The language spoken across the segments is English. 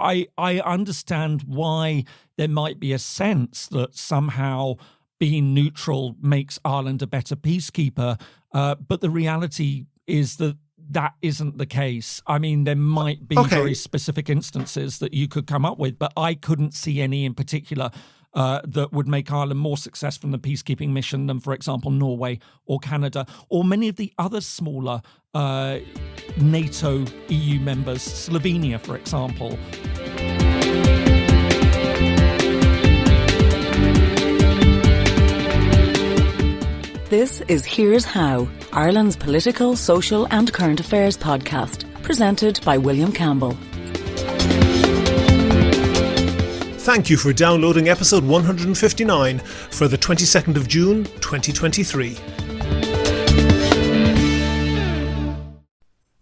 I understand why there might be a sense that somehow being neutral makes Ireland a better peacekeeper, but the reality is that isn't the case. I mean, there might be very specific instances that you could come up with, but I couldn't see any in particular that would make Ireland more successful in the peacekeeping mission than, for example, Norway or Canada or many of the other smaller NATO EU members, Slovenia, for example. This is Here's How, Ireland's political, social and current affairs podcast, presented by William Campbell. Thank you for downloading episode 159 for the 22nd of June 2023.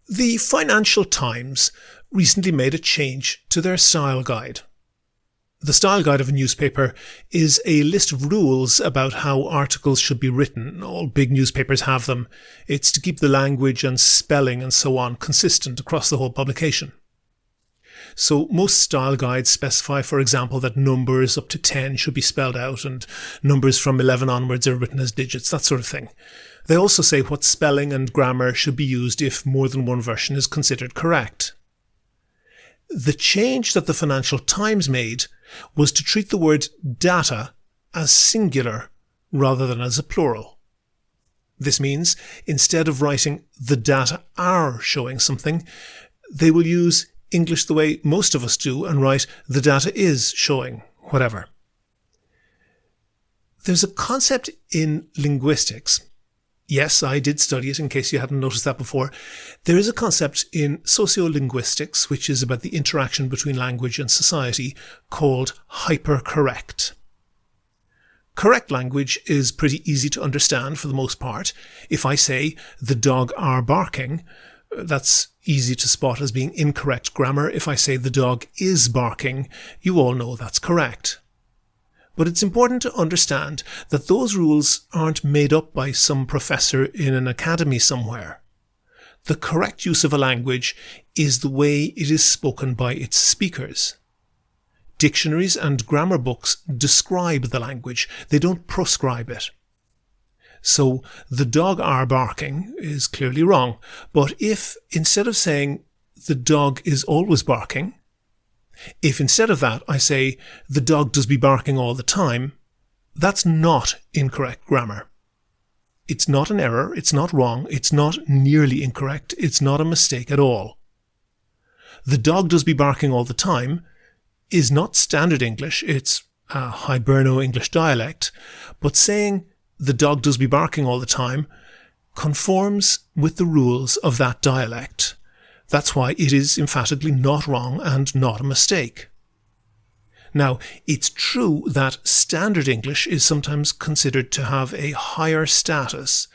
The Financial Times recently made a change to their style guide. The style guide of a newspaper is a list of rules about how articles should be written. All big newspapers have them. It's to keep the language and spelling and so on consistent across the whole publication. So most style guides specify, for example, that numbers up to 10 should be spelled out and numbers from 11 onwards are written as digits, that sort of thing. They also say what spelling and grammar should be used if more than one version is considered correct. The change that the Financial Times made was to treat the word data as singular rather than as a plural. This means instead of writing the data are showing something, they will use English the way most of us do and write the data is showing whatever. There's a concept in linguistics. Yes, I did study it in case you hadn't noticed that before. There is a concept in sociolinguistics, which is about the interaction between language and society, called hypercorrect. Correct language is pretty easy to understand for the most part. If I say, the dog are barking, that's easy to spot as being incorrect grammar. If I say the dog is barking, you all know that's correct. But it's important to understand that those rules aren't made up by some professor in an academy somewhere. The correct use of a language is the way it is spoken by its speakers. Dictionaries and grammar books describe the language, they don't proscribe it. So, the dog are barking is clearly wrong, but if instead of saying the dog is always barking, if instead of that I say the dog does be barking all the time, that's not incorrect grammar. It's not an error, it's not wrong, it's not nearly incorrect, it's not a mistake at all. The dog does be barking all the time is not standard English, it's a Hiberno-English dialect, but saying the dog does be barking all the time conforms with the rules of that dialect. That's why it is emphatically not wrong and not a mistake. Now, it's true that standard English is sometimes considered to have a higher status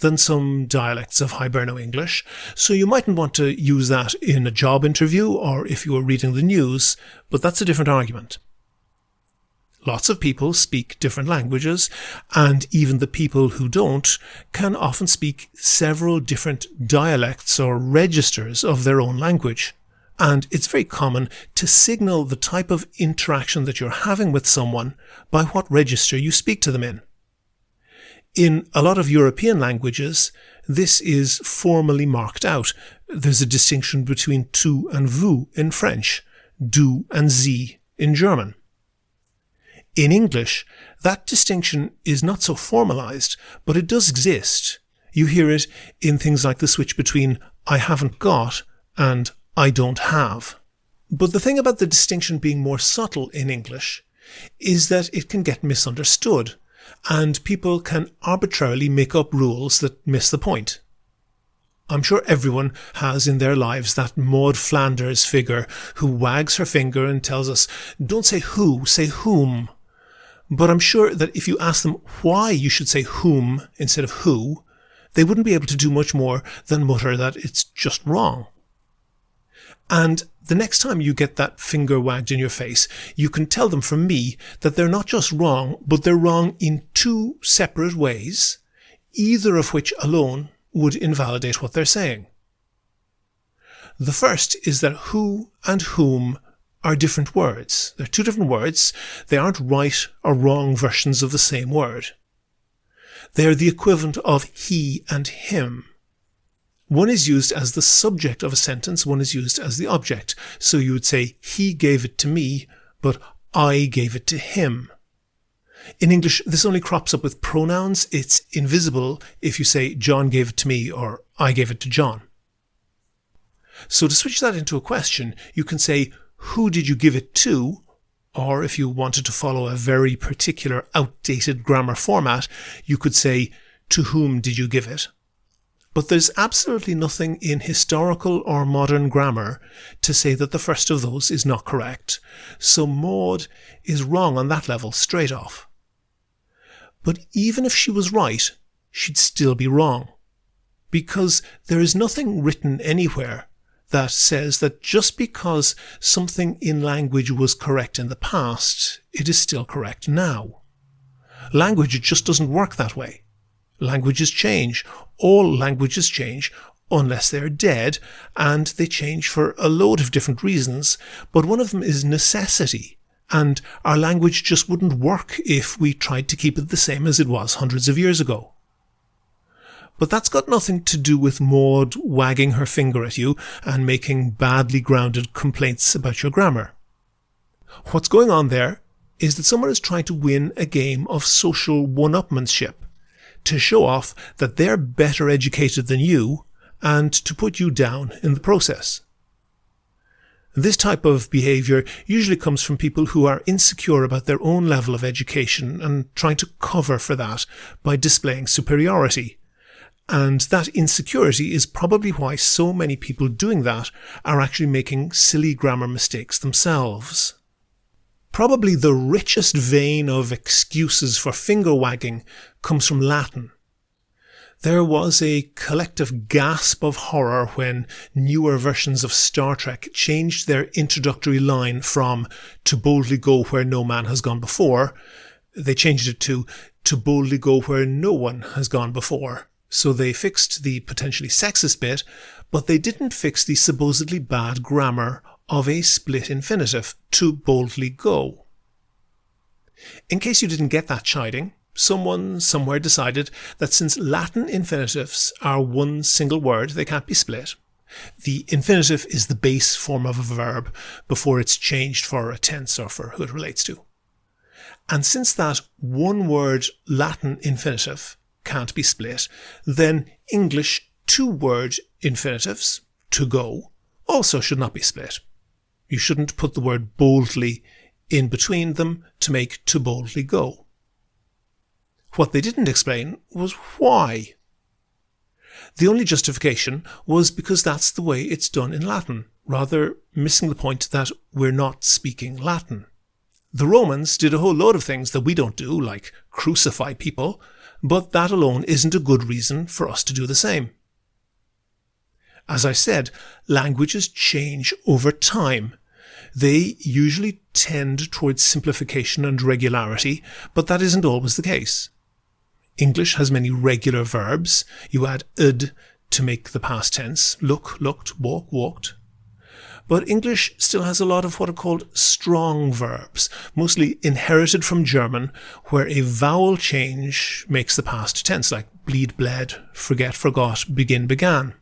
than some dialects of Hiberno-English, so you mightn't want to use that in a job interview or if you were reading the news, but that's a different argument. Lots of people speak different languages, and even the people who don't can often speak several different dialects or registers of their own language. And it's very common to signal the type of interaction that you're having with someone by what register you speak to them in. In a lot of European languages, this is formally marked out. There's a distinction between tu and vous in French, du and sie in German. In English, that distinction is not so formalized, but it does exist. You hear it in things like the switch between I haven't got and I don't have. But the thing about the distinction being more subtle in English is that it can get misunderstood, and people can arbitrarily make up rules that miss the point. I'm sure everyone has in their lives that Maud Flanders figure who wags her finger and tells us, don't say who, say whom. But I'm sure that if you ask them why you should say whom instead of who, they wouldn't be able to do much more than mutter that it's just wrong. And the next time you get that finger wagged in your face, you can tell them from me that they're not just wrong, but they're wrong in two separate ways, either of which alone would invalidate what they're saying. The first is that who and whom are different words. They're two different words. They aren't right or wrong versions of the same word. They're the equivalent of he and him. One is used as the subject of a sentence, one is used as the object. So you would say, he gave it to me, but I gave it to him. In English, this only crops up with pronouns. It's invisible if you say, John gave it to me, or I gave it to John. So to switch that into a question, you can say, who did you give it to? Or if you wanted to follow a very particular outdated grammar format, you could say, to whom did you give it? But there's absolutely nothing in historical or modern grammar to say that the first of those is not correct. So Maud is wrong on that level straight off. But even if she was right, she'd still be wrong. Because there is nothing written anywhere that says that just because something in language was correct in the past, it is still correct now. Language just doesn't work that way. Languages change. All languages change unless they're dead, and they change for a load of different reasons, but one of them is necessity, and our language just wouldn't work if we tried to keep it the same as it was hundreds of years ago. But that's got nothing to do with Maud wagging her finger at you and making badly grounded complaints about your grammar. What's going on there is that someone is trying to win a game of social one-upmanship, to show off that they're better educated than you and to put you down in the process. This type of behaviour usually comes from people who are insecure about their own level of education and trying to cover for that by displaying superiority. And that insecurity is probably why so many people doing that are actually making silly grammar mistakes themselves. Probably the richest vein of excuses for finger wagging comes from Latin. There was a collective gasp of horror when newer versions of Star Trek changed their introductory line from "to boldly go where no man has gone before." They changed it to boldly go where no one has gone before. So they fixed the potentially sexist bit, but they didn't fix the supposedly bad grammar of a split infinitive, to boldly go. In case you didn't get that chiding, someone somewhere decided that since Latin infinitives are one single word, they can't be split. The infinitive is the base form of a verb before it's changed for a tense or for who it relates to. And since that one word Latin infinitive can't be split, then English two-word infinitives, to go, also should not be split. You shouldn't put the word boldly in between them to make to boldly go. What they didn't explain was why. The only justification was because that's the way it's done in Latin, rather missing the point that we're not speaking Latin. The Romans did a whole load of things that we don't do, like crucify people, but that alone isn't a good reason for us to do the same. As I said, languages change over time. They usually tend towards simplification and regularity, but that isn't always the case. English has many regular verbs. You add "ed" to make the past tense. Look, looked, walk, walked. But English still has a lot of what are called strong verbs, mostly inherited from German, where a vowel change makes the past tense, like bleed, bled, forget, forgot, begin, began.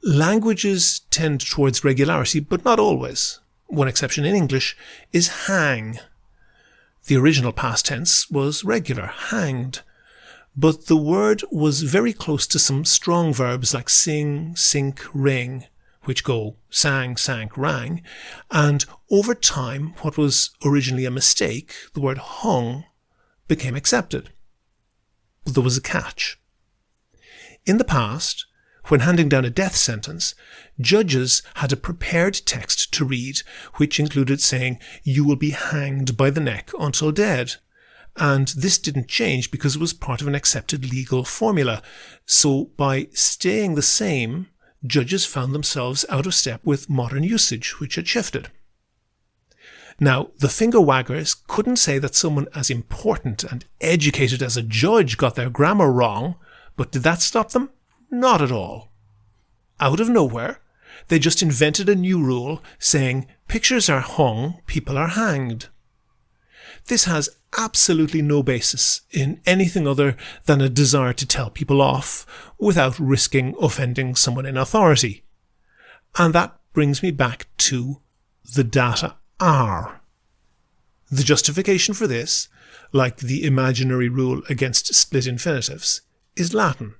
Languages tend towards regularity, but not always. One exception in English is hang. The original past tense was regular, hanged. But the word was very close to some strong verbs like sing, sink, ring, which go sang, sank, rang, and over time, what was originally a mistake, the word hung, became accepted. But there was a catch. In the past, when handing down a death sentence, judges had a prepared text to read, which included saying, "You will be hanged by the neck until dead." And this didn't change because it was part of an accepted legal formula. So by staying the same, judges found themselves out of step with modern usage, which had shifted. Now, the finger waggers couldn't say that someone as important and educated as a judge got their grammar wrong, but did that stop them? Not at all. Out of nowhere, They just invented a new rule saying pictures are hung, people are hanged. This has absolutely no basis in anything other than a desire to tell people off without risking offending someone in authority. And that brings me back to the data are. The justification for this, like the imaginary rule against split infinitives, is Latin.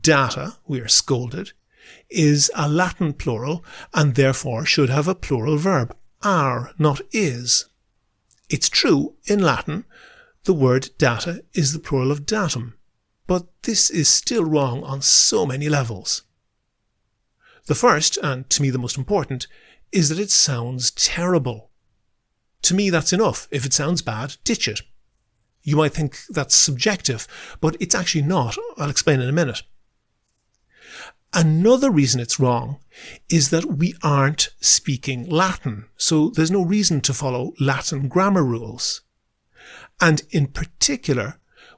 Data, we are scolded, is a Latin plural and therefore should have a plural verb, are, not is. It's true, in Latin, the word data is the plural of datum, but this is still wrong on so many levels. The first, and to me the most important, is that it sounds terrible. To me that's enough. If it sounds bad, ditch it. You might think that's subjective, but it's actually not. I'll explain in a minute. Another reason it's wrong is that we aren't speaking Latin, so there's no reason to follow Latin grammar rules. And in particular,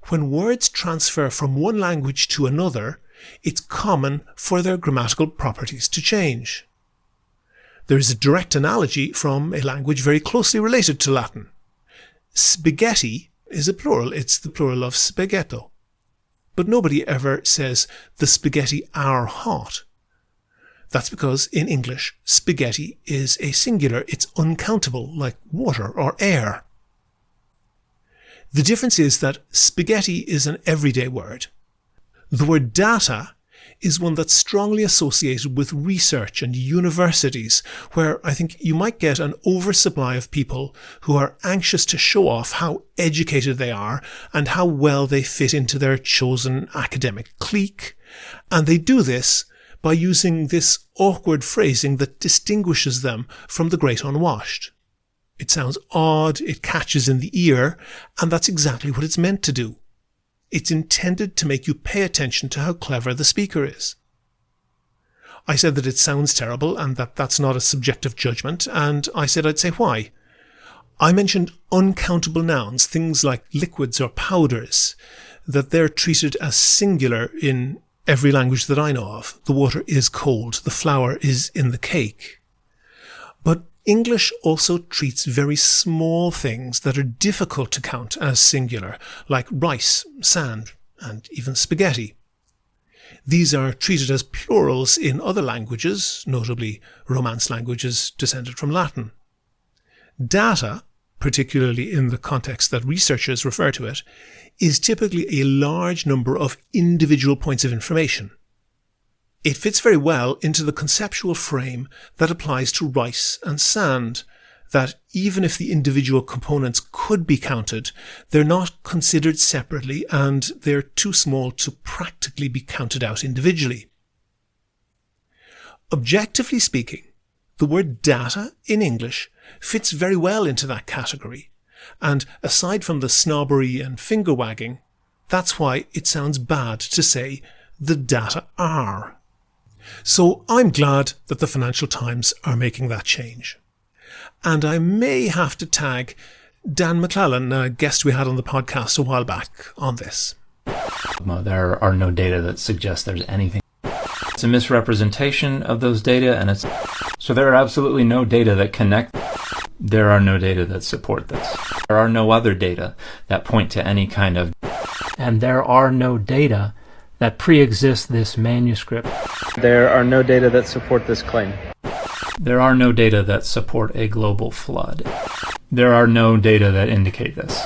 when words transfer from one language to another, it's common for their grammatical properties to change. There is a direct analogy from a language very closely related to Latin. Spaghetti is a plural. It's the plural of spaghetto. But nobody ever says the spaghetti are hot. That's because in English, spaghetti is a singular. It's uncountable, like water or air. The difference is that spaghetti is an everyday word. The word data is one that's strongly associated with research and universities, where I think you might get an oversupply of people who are anxious to show off how educated they are and how well they fit into their chosen academic clique. And they do this by using this awkward phrasing that distinguishes them from the great unwashed. It sounds odd, it catches in the ear, and that's exactly what it's meant to do. It's intended to make you pay attention to how clever the speaker is. I said that it sounds terrible and that that's not a subjective judgment, and I said I'd say why. I mentioned uncountable nouns, things like liquids or powders, that they're treated as singular in every language that I know of. The water is cold, the flour is in the cake. But English also treats very small things that are difficult to count as singular, like rice, sand, and even spaghetti. These are treated as plurals in other languages, notably Romance languages descended from Latin. Data, particularly in the context that researchers refer to it, is typically a large number of individual points of information. It fits very well into the conceptual frame that applies to rice and sand, that even if the individual components could be counted, they're not considered separately and they're too small to practically be counted out individually. Objectively speaking, the word data in English fits very well into that category, and aside from the snobbery and finger wagging, that's why it sounds bad to say the data are. So I'm glad that the Financial Times are making that change. And I may have to tag Dan McClellan, a guest we had on the podcast a while back, on this. There are no data that suggests there's anything. It's a misrepresentation of those data, and so there are absolutely no data that connect. There are no data that support this. There are no other data that point to any kind of. And there are no data that pre-exist this manuscript. There are no data that support this claim. There are no data that support a global flood. There are no data that indicate this.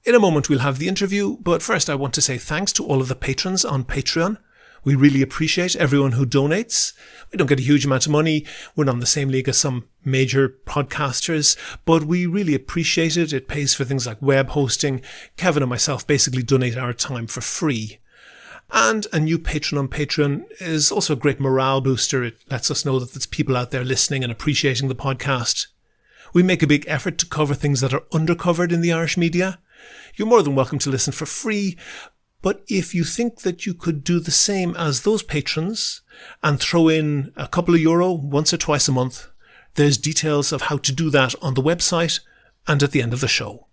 In a moment we'll have the interview, but first I want to say thanks to all of the patrons on Patreon. We really appreciate everyone who donates. We don't get a huge amount of money. We're not in the same league as some major podcasters, but we really appreciate it. It pays for things like web hosting. Kevin and myself basically donate our time for free. And a new patron on Patreon is also a great morale booster. It lets us know that there's people out there listening and appreciating the podcast. We make a big effort to cover things that are undercovered in the Irish media. You're more than welcome to listen for free, but if you think that you could do the same as those patrons and throw in a couple of euro once or twice a month, there's details of how to do that on the website and at the end of the show.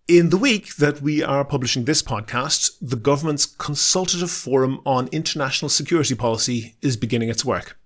In the week that we are publishing this podcast, the government's Consultative Forum on International Security Policy is beginning its work.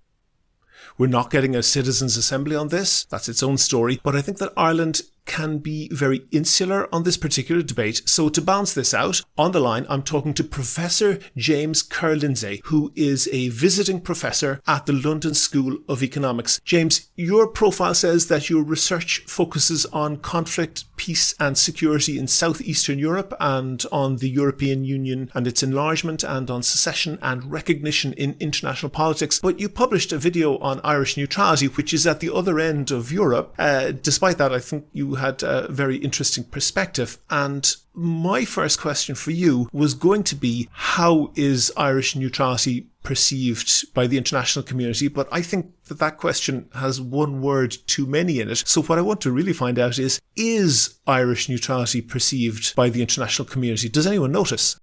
We're not getting a citizens' assembly on this. That's its own story. But I think that Ireland can be very insular on this particular debate. So to balance this out, on the line, I'm talking to Professor James Ker-Lindsay, who is a visiting professor at the London School of Economics. James, your profile says that your research focuses on conflict, peace and security in southeastern Europe and on the European Union and its enlargement and on secession and recognition in international politics. But you published a video on Irish neutrality, which is at the other end of Europe. Despite that, I think you had a very interesting perspective. And my first question for you was going to be, how is Irish neutrality perceived by the international community? But I think that question has one word too many in it. So what I want to really find out is Irish neutrality perceived by the international community? Does anyone notice?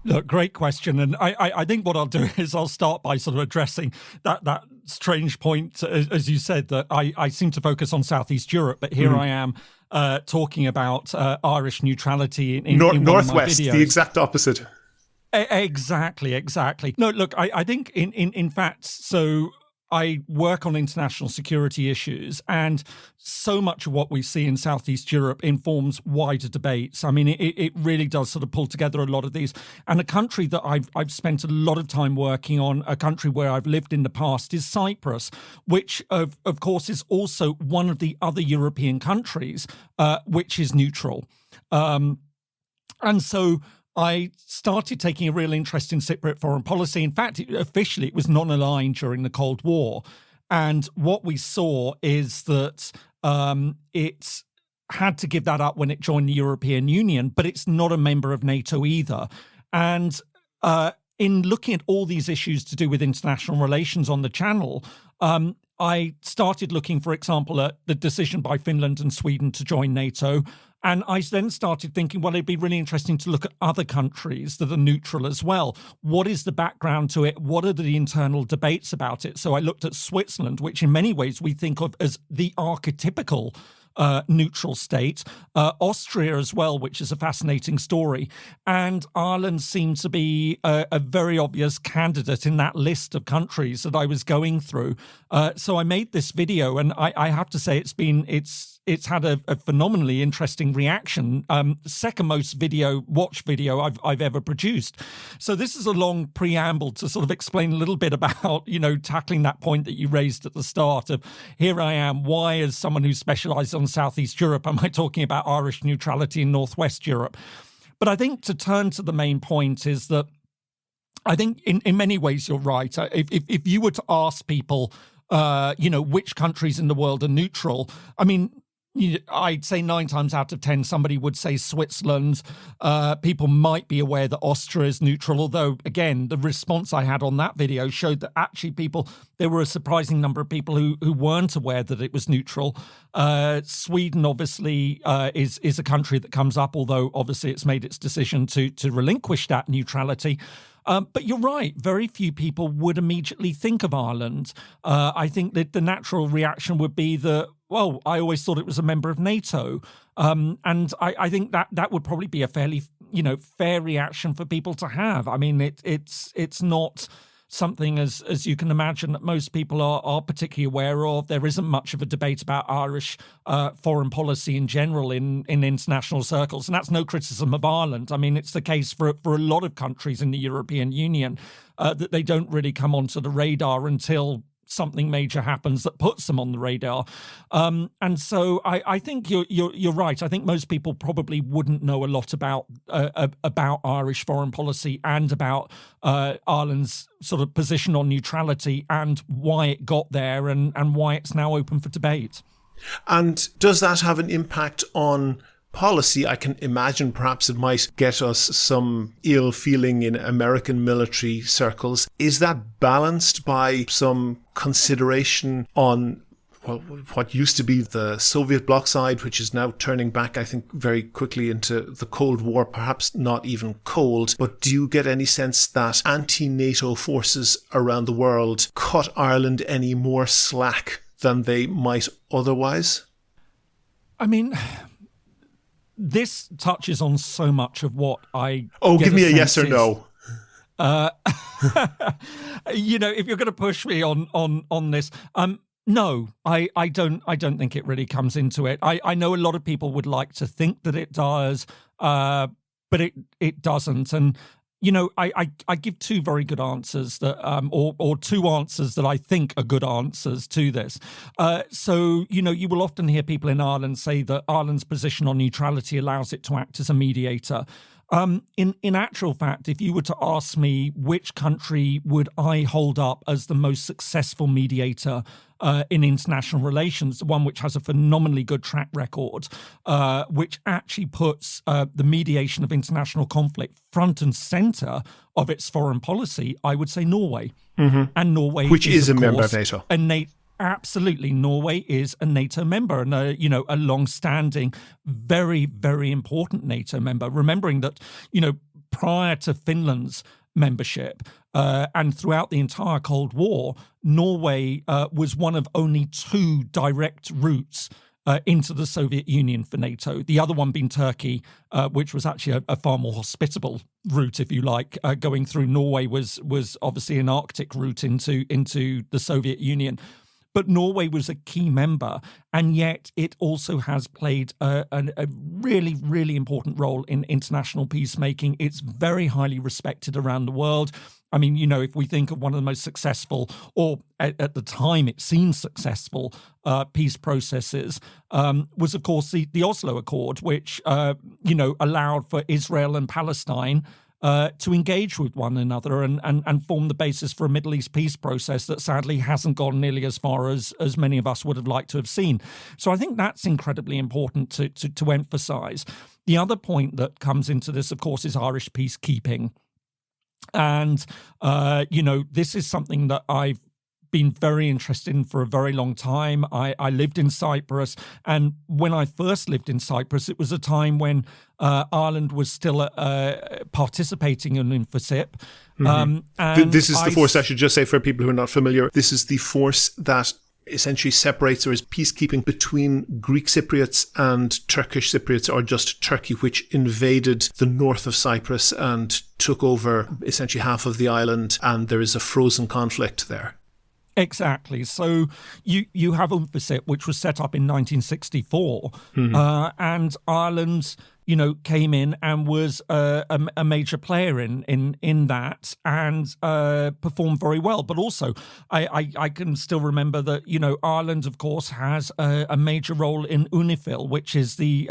Look, great question. And I think what I'll do is I'll start by sort of addressing that strange point, as you said, that I seem to focus on Southeast Europe, but here I am talking about Irish neutrality in Northwest, one of my videos. The exact opposite. Exactly. No, look, I think in fact, so I work on international security issues, and so much of what we see in Southeast Europe informs wider debates. I mean, it really does sort of pull together a lot of these. And a country that I've spent a lot of time working on, a country where I've lived in the past, is Cyprus, which of course is also one of the other European countries which is neutral. And so I started taking a real interest in Cypriot foreign policy. In fact, officially, it was non-aligned during the Cold War. And what we saw is that it had to give that up when it joined the European Union, but it's not a member of NATO either. And in looking at all these issues to do with international relations on the channel, I started looking, for example, at the decision by Finland and Sweden to join NATO. And I then started thinking, well, it'd be really interesting to look at other countries that are neutral as well. What is the background to it? What are the internal debates about it? So I looked at Switzerland, which in many ways we think of as the archetypical neutral state, Austria as well, which is a fascinating story. And Ireland seemed to be a very obvious candidate in that list of countries that I was going through. So I made this video, and I have to say it's had a phenomenally interesting reaction. Second most watch video I've ever produced. So this is a long preamble to sort of explain a little bit about, tackling that point that you raised at the start of, here I am, why as someone who specialized on Southeast Europe am I talking about Irish neutrality in Northwest Europe? But I think to turn to the main point is that I think in many ways you're right. If you were to ask people, which countries in the world are neutral, I mean, I'd say 9 times out of 10, somebody would say Switzerland. People might be aware that Austria is neutral, although, again, the response I had on that video showed that actually there were a surprising number of people who weren't aware that it was neutral. Sweden, obviously, is a country that comes up, although obviously it's made its decision to relinquish that neutrality. But you're right, very few people would immediately think of Ireland. I think that the natural reaction would be that, well, I always thought it was a member of NATO. And I think that would probably be a fairly, fair reaction for people to have. I mean, it's not something, as you can imagine, that most people are particularly aware of. There isn't much of a debate about Irish foreign policy in general in international circles, and that's no criticism of Ireland. I mean, it's the case for a lot of countries in the European Union that they don't really come onto the radar until something major happens that puts them on the radar. And so I think you're right. I think most people probably wouldn't know a lot about Irish foreign policy and about Ireland's sort of position on neutrality and why it got there and why it's now open for debate. And does that have an impact on policy? I can imagine perhaps it might get us some ill feeling in American military circles. Is that balanced by some consideration on what used to be the Soviet bloc side, which is now turning back, I think, very quickly into the Cold War, perhaps not even cold. But do you get any sense that anti-NATO forces around the world cut Ireland any more slack than they might otherwise? I mean, this touches on so much of what I. Oh, give me a yes or no. If you're going to push me on this, no, I don't think it really comes into it. I know a lot of people would like to think that it does, but it doesn't. And I give two very good answers that, or two answers that I think are good answers to this. So you will often hear people in Ireland say that Ireland's position on neutrality allows it to act as a mediator. In actual fact, if you were to ask me which country would I hold up as the most successful mediator in international relations, the one which has a phenomenally good track record, which actually puts the mediation of international conflict front and centre of its foreign policy, I would say Norway. Mm-hmm. And Norway, which is a member of NATO. Absolutely. Norway is a NATO member and a long-standing, very, very important NATO member. Remembering that, prior to Finland's membership and throughout the entire Cold War, Norway was one of only two direct routes into the Soviet Union for NATO. The other one being Turkey, which was actually a far more hospitable route, if you like. Going through Norway was obviously an Arctic route into the Soviet Union. But Norway was a key member, and yet it also has played a really, really important role in international peacemaking. It's very highly respected around the world. I mean, if we think of one of the most successful, or at the time it seemed successful, peace processes, was, of course, the Oslo Accord, which, allowed for Israel and Palestine to engage with one another and form the basis for a Middle East peace process that sadly hasn't gone nearly as far as many of us would have liked to have seen. So I think that's incredibly important to emphasise. The other point that comes into this, of course, is Irish peacekeeping. And, this is something that I've been very interested in for a very long time. I lived in Cyprus, and when I first lived in Cyprus, it was a time when Ireland was still participating in INFOSIP. Mm-hmm. And this is the force, I should just say for people who are not familiar, this is the force that essentially separates or is peacekeeping between Greek Cypriots and Turkish Cypriots, or just Turkey, which invaded the north of Cyprus and took over essentially half of the island, and there is a frozen conflict there. Exactly. So you have UNFICYP, which was set up in 1964, and Ireland, came in and was a major player in that and performed very well. But also, I can still remember that Ireland, of course, has a major role in UNIFIL, which is the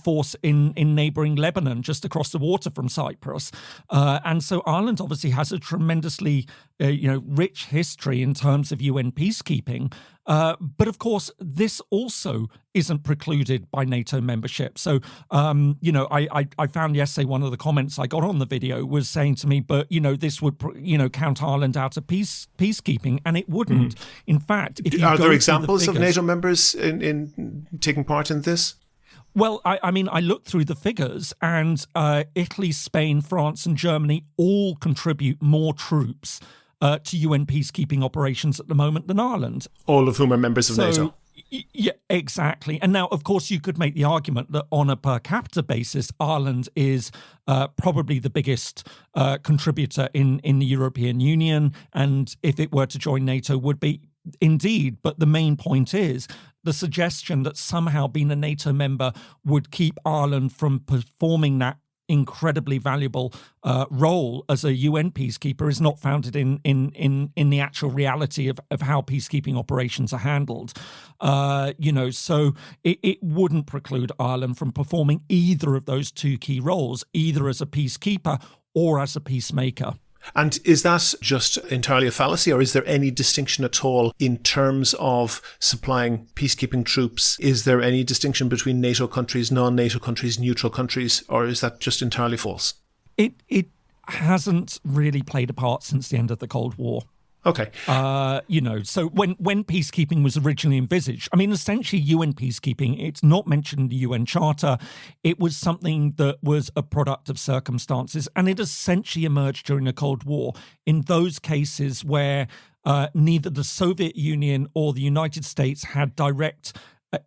force in neighbouring Lebanon, just across the water from Cyprus. And so Ireland obviously has a tremendously rich history in terms of UN peacekeeping. But of course, this also isn't precluded by NATO membership. So, I found yesterday one of the comments I got on the video was saying to me, but, this would, count Ireland out of peacekeeping, and it wouldn't. In fact, if you are there examples of NATO members in taking part in this? Well, I looked through the figures, and Italy, Spain, France, and Germany all contribute more troops to UN peacekeeping operations at the moment than Ireland. All of whom are members of NATO. Yeah, exactly. And now, of course, you could make the argument that on a per capita basis, Ireland is probably the biggest contributor in the European Union. And if it were to join NATO, would be indeed. But the main point is the suggestion that somehow being a NATO member would keep Ireland from performing that incredibly valuable role as a UN peacekeeper is not founded in the actual reality of how peacekeeping operations are handled. So it wouldn't preclude Ireland from performing either of those two key roles, either as a peacekeeper or as a peacemaker. And is that just entirely a fallacy, or is there any distinction at all in terms of supplying peacekeeping troops? Is there any distinction between NATO countries, non-NATO countries, neutral countries, or is that just entirely false? It hasn't really played a part since the end of the Cold War. Okay. So when peacekeeping was originally envisaged, essentially UN peacekeeping, it's not mentioned in the UN Charter. It was something that was a product of circumstances, and it essentially emerged during the Cold War in those cases where neither the Soviet Union or the United States had direct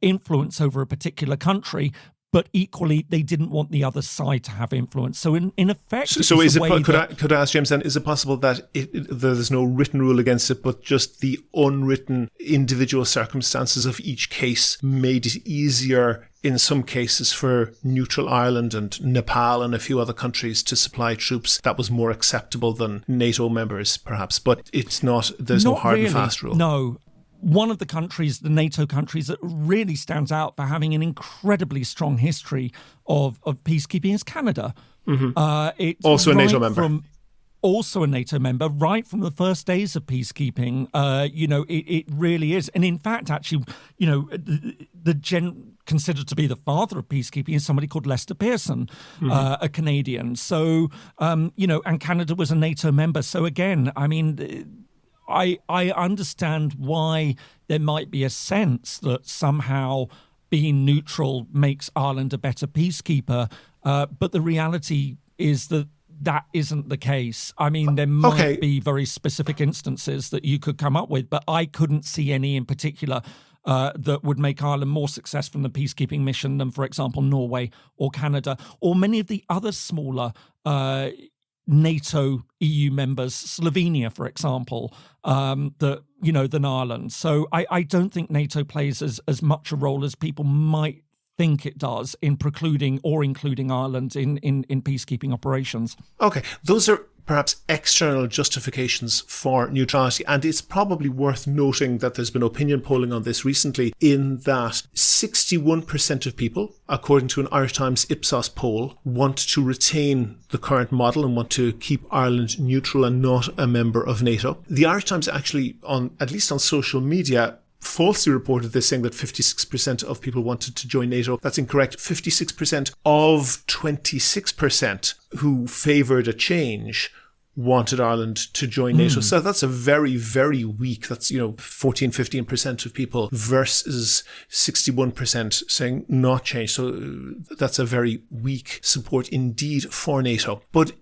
influence over a particular country, but equally they didn't want the other side to have influence. So in effect, so is it? Could I ask James then? Is it possible that there's no written rule against it, but just the unwritten individual circumstances of each case made it easier in some cases for neutral Ireland and Nepal and a few other countries to supply troops that was more acceptable than NATO members, perhaps? But it's not. There's no hard and fast rule. No. One of the countries, the NATO countries, that really stands out for having an incredibly strong history of peacekeeping is Canada. It's also a NATO member. Also a NATO member, right from the first days of peacekeeping. It really is. And in fact, actually, considered to be the father of peacekeeping is somebody called Lester Pearson, a Canadian. So, and Canada was a NATO member. So again, I mean, I understand why there might be a sense that somehow being neutral makes Ireland a better peacekeeper, but the reality is that isn't the case. I mean, there might be very specific instances that you could come up with, but I couldn't see any in particular that would make Ireland more successful in the peacekeeping mission than, for example, Norway or Canada or many of the other smaller NATO EU members, Slovenia, for example, than Ireland. So I don't think NATO plays as much a role as people might think it does in precluding or including Ireland in peacekeeping operations. Okay, those are perhaps external justifications for neutrality, and it's probably worth noting that there's been opinion polling on this recently in that 61% of people, according to an Irish Times Ipsos poll, want to retain the current model and want to keep Ireland neutral and not a member of NATO. The Irish Times actually, at least on social media, falsely reported this, saying that 56% of people wanted to join NATO. That's incorrect. 56% of 26% who favoured a change wanted Ireland to join NATO. So that's a very, very weak, that's, 14, 15% of people versus 61% saying not change. So that's a very weak support indeed for NATO. But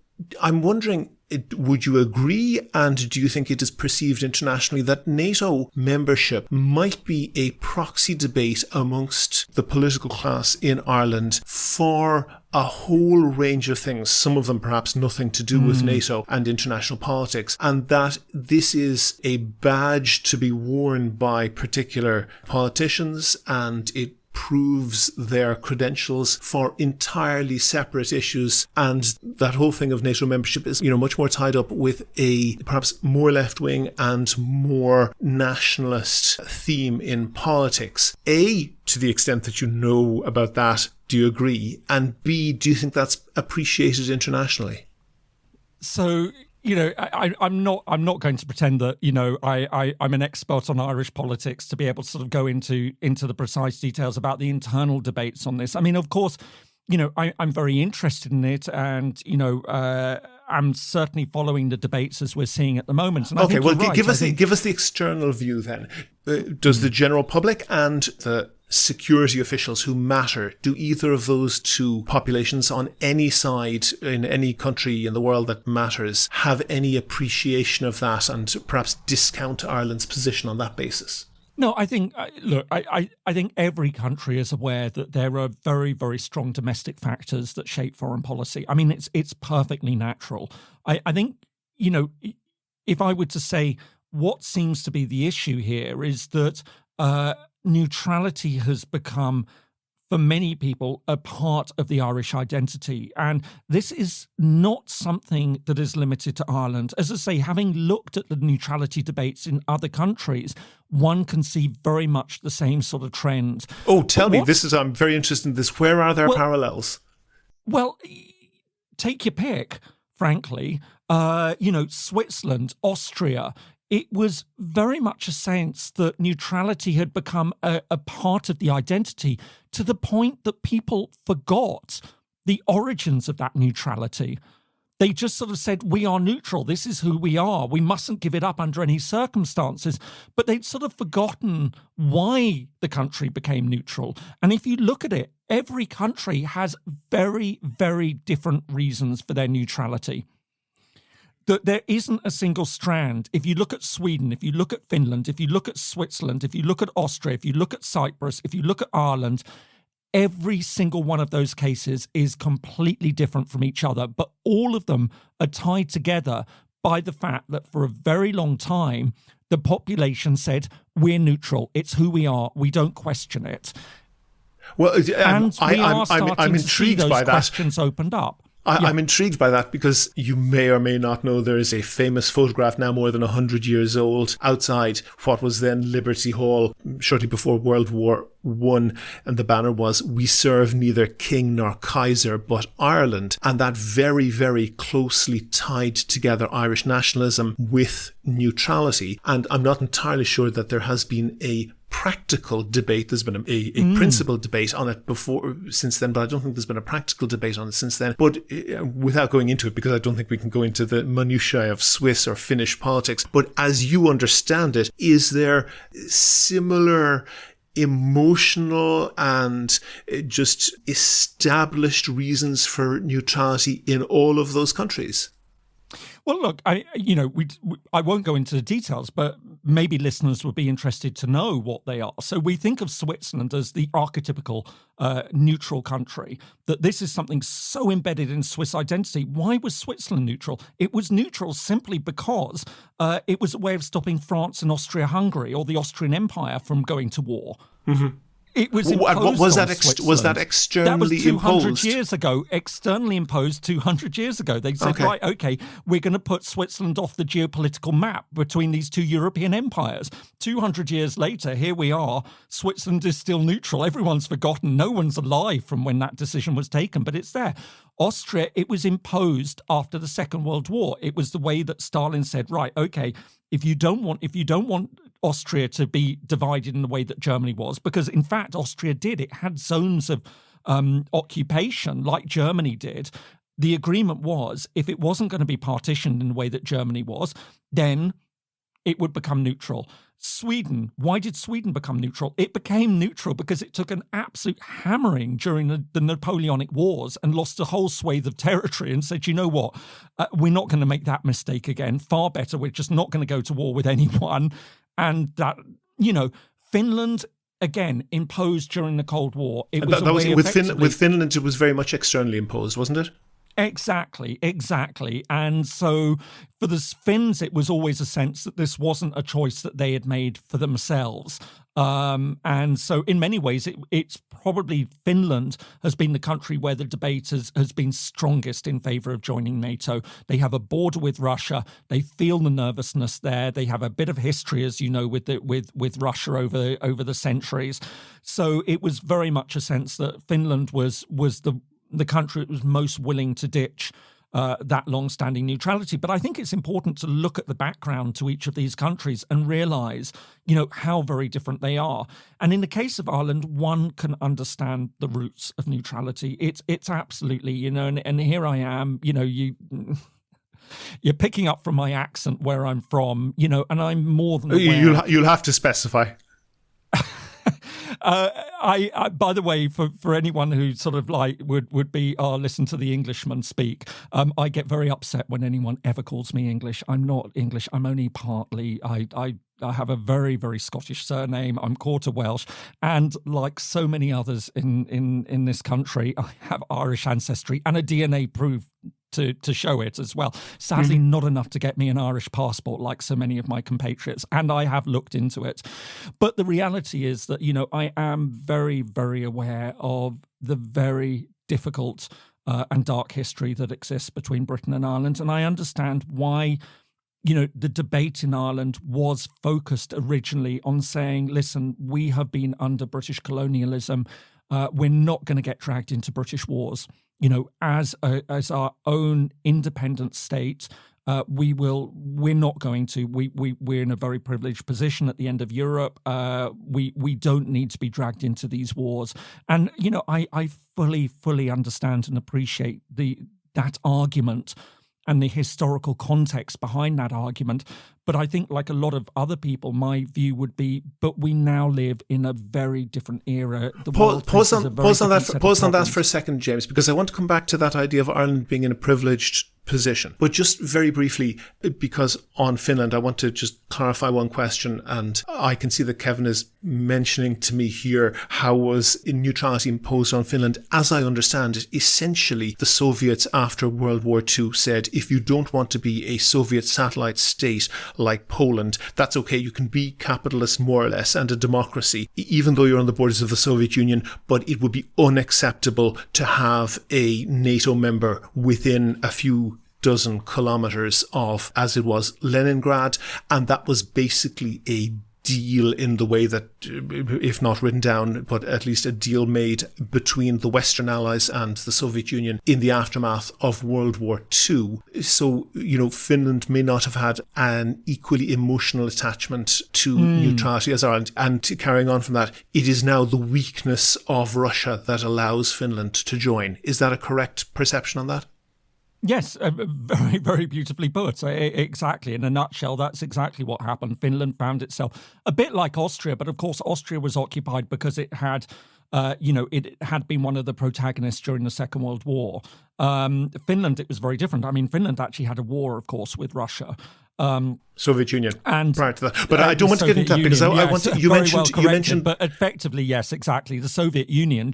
I'm wondering, would you agree, and do you think it is perceived internationally that NATO membership might be a proxy debate amongst the political class in Ireland for a whole range of things, some of them perhaps nothing to do with NATO and international politics, and that this is a badge to be worn by particular politicians, and it proves their credentials for entirely separate issues, and that whole thing of NATO membership is, much more tied up with a perhaps more left-wing and more nationalist theme in politics. A, to the extent that you know about that, do you agree? And B, do you think that's appreciated internationally? So, I'm not going to pretend that, I'm an expert on Irish politics to be able to sort of go into the precise details about the internal debates on this. I mean, of course, I'm very interested in it, and, I'm certainly following the debates as we're seeing at the moment. And okay, well, give us the external view then. Does the general public and the security officials who matter, do either of those two populations on any side in any country in the world that matters have any appreciation of that and perhaps discount Ireland's position on that basis? No, I think, I think every country is aware that there are very, very strong domestic factors that shape foreign policy. I mean, it's perfectly natural. I think, if I were to say what seems to be the issue here is that neutrality has become, for many people, a part of the Irish identity. And this is not something that is limited to Ireland. As I say, having looked at the neutrality debates in other countries, one can see very much the same sort of trend. Oh, tell me, I'm very interested in this. Where are there parallels? Well, take your pick, frankly. Switzerland, Austria. It was very much a sense that neutrality had become a part of the identity, to the point that people forgot the origins of that neutrality. They just sort of said, we are neutral. This is who we are. We mustn't give it up under any circumstances. But they'd sort of forgotten why the country became neutral. And if you look at it, every country has very, very different reasons for their neutrality. That there isn't a single strand. If you look at Sweden, if you look at Finland, if you look at Switzerland, if you look at Austria, if you look at Cyprus, if you look at Ireland, Every single one of those cases is completely different from each other, but all of them are tied together by the fact that for a very long time, the population said, we're neutral. It's who we are. We don't question it. Well, and I'm intrigued by that. Questions opened up. I'm intrigued by that because you may or may not know there is a famous photograph now more than 100 years old outside what was then Liberty Hall shortly before World War I, and the banner was, "We serve neither king nor Kaiser but Ireland," and that very, very closely tied together Irish nationalism with neutrality. And I'm not entirely sure that there has been a practical debate. There's been a principal debate on it since then, but I don't think there's been a practical debate on it since then. But without going into it, because I don't think we can go into the minutiae of Swiss or Finnish politics, but as you understand it, is there similar emotional and just established reasons for neutrality in all of those countries? Well, look, I won't go into the details, but maybe listeners would be interested to know what they are. So we think of Switzerland as the archetypical neutral country, that this is something so embedded in Swiss identity. Why was Switzerland neutral? It was neutral simply because it was a way of stopping France and Austria-Hungary or the Austrian Empire from going to war. Mm-hmm. It was imposed was that externally That was 200 imposed? years ago, externally imposed 200 years ago. They said, right, okay, we're going to put Switzerland off the geopolitical map between these two European empires. 200 years later, here we are. Switzerland is still neutral. Everyone's forgotten. No one's alive from when that decision was taken, but it's there. Austria, it was imposed after the Second World War. It was the way that Stalin said, right, okay, if you don't want Austria to be divided in the way that Germany was, because in fact Austria did. It had zones of occupation like Germany did. The agreement was if it wasn't going to be partitioned in the way that Germany was, then it would become neutral. Sweden, why did Sweden become neutral? It became neutral because it took an absolute hammering during the Napoleonic Wars and lost a whole swathe of territory and said, you know what, we're not going to make that mistake again. Far better, we're just not going to go to war with anyone. And that, Finland, again, imposed during the Cold War. It was with Finland, it was very much externally imposed, wasn't it? Exactly. And so for the Finns, it was always a sense that this wasn't a choice that they had made for themselves. And so in many ways, it's probably Finland has been the country where the debate has been strongest in favour of joining NATO. They have a border with Russia. They feel the nervousness there. They have a bit of history, as you know, with Russia over the centuries. So it was very much a sense that Finland was the country that was most willing to ditch that long-standing neutrality. But I think it's important to look at the background to each of these countries and realise, how very different they are. And in the case of Ireland, one can understand the roots of neutrality. It's absolutely, and here I am, you're picking up from my accent where I'm from, and I'm more than aware. You'll have to specify. I by the way, for anyone who sort of like would be, listen to the Englishman speak, I get very upset when anyone ever calls me English. I'm not English. I'm only partly. I have a very, very Scottish surname. I'm quarter Welsh. And like so many others in this country, I have Irish ancestry and a DNA proof to show it as well. Sadly, not enough to get me an Irish passport like so many of my compatriots. And I have looked into it. But the reality is that, I am very, very aware of the very difficult and dark history that exists between Britain and Ireland. And I understand why the debate in Ireland was focused originally on saying, listen, we have been under British colonialism. We're not going to get dragged into British wars. As our own independent state, we're not going to. We're in a very privileged position at the end of Europe. We don't need to be dragged into these wars. And, I fully understand and appreciate that argument and the historical context behind that argument. But I think, like a lot of other people, my view would be, but we now live in a very different era. Pause on that for a second, James, because I want to come back to that idea of Ireland being in a privileged position. But just very briefly, because on Finland, I want to just clarify one question, and I can see that Kevin is mentioning to me here how was neutrality imposed on Finland. As I understand it, essentially the Soviets after World War II said, if you don't want to be a Soviet satellite state like Poland, that's okay, you can be capitalist more or less and a democracy, even though you're on the borders of the Soviet Union, but it would be unacceptable to have a NATO member within a few dozen kilometers of, as it was, Leningrad. And that was basically a deal in the way that, if not written down, but at least a deal made between the Western Allies and the Soviet Union in the aftermath of World War II. So, Finland may not have had an equally emotional attachment to neutrality as Ireland. And carrying on from that, it is now the weakness of Russia that allows Finland to join. Is that a correct perception on that? Yes, very, very beautifully put. Exactly. In a nutshell, that's exactly what happened. Finland found itself a bit like Austria, but of course, Austria was occupied because it had, it had been one of the protagonists during the Second World War. Finland, it was very different. I mean, Finland actually had a war, of course, with Russia. Soviet Union and prior to that, but I don't want to get into that because I want to. You mentioned, but effectively, yes, exactly, the Soviet Union